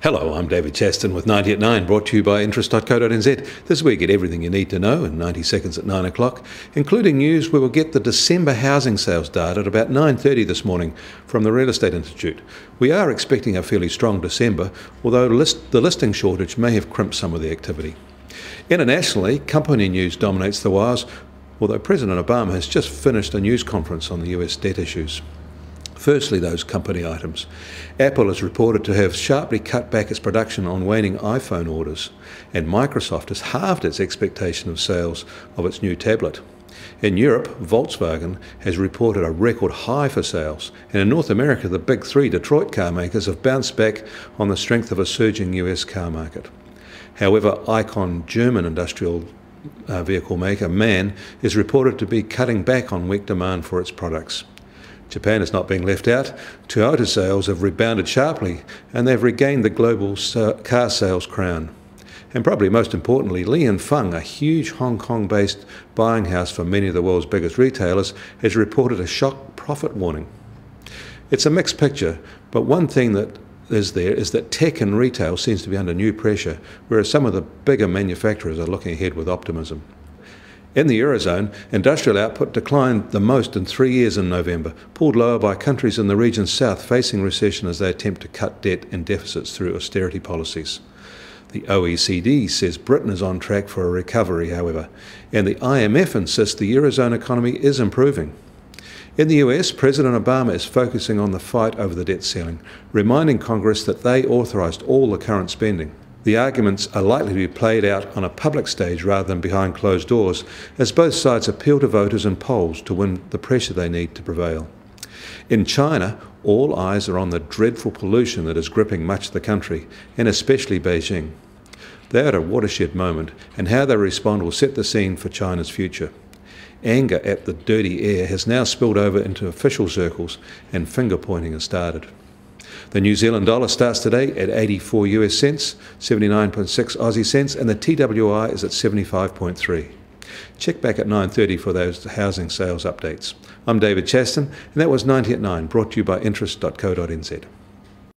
Hello, I'm David Chaston with 90 at 9, brought to you by interest.co.nz. This week, get everything you need to know in 90 seconds at 9 o'clock, including news where we'll get the December housing sales data at about 9:30 this morning from the Real Estate Institute. We are expecting a fairly strong December, although the listing shortage may have crimped some of the activity. Internationally, company news dominates the wires, although President Obama has just finished a news conference on the US debt issues. Firstly, those company items. Apple is reported to have sharply cut back its production on waning iPhone orders, and Microsoft has halved its expectation of sales of its new tablet. In Europe, Volkswagen has reported a record high for sales, and in North America, the big three Detroit car makers have bounced back on the strength of a surging US car market. However, Icon German industrial vehicle maker MAN is reported to be cutting back on weak demand for its products. Japan is not being left out. Toyota sales have rebounded sharply and they've regained the global car sales crown. And probably most importantly, Fung, a huge Hong Kong-based buying house for many of the world's biggest retailers, has reported a shock profit warning. It's a mixed picture, but one thing that is that tech and retail seems to be under new pressure, whereas some of the bigger manufacturers are looking ahead with optimism. In the Eurozone, industrial output declined the most in 3 years in November, pulled lower by countries in the region's south facing recession as they attempt to cut debt and deficits through austerity policies. The OECD says Britain is on track for a recovery, however, and the IMF insists the Eurozone economy is improving. In the US, President Obama is focusing on the fight over the debt ceiling, reminding Congress that they authorised all the current spending. The arguments are likely to be played out on a public stage rather than behind closed doors, as both sides appeal to voters and polls to win the pressure they need to prevail. In China, all eyes are on the dreadful pollution that is gripping much of the country, and especially Beijing. They are at a watershed moment, and how they respond will set the scene for China's future. Anger at the dirty air has now spilled over into official circles, and finger-pointing has started. The New Zealand dollar starts today at 84 US cents, 79.6 Aussie cents, and the TWI is at 75.3. Check back at 9:30 for those housing sales updates. I'm David Chaston, and that was 90 at 9, brought to you by interest.co.nz.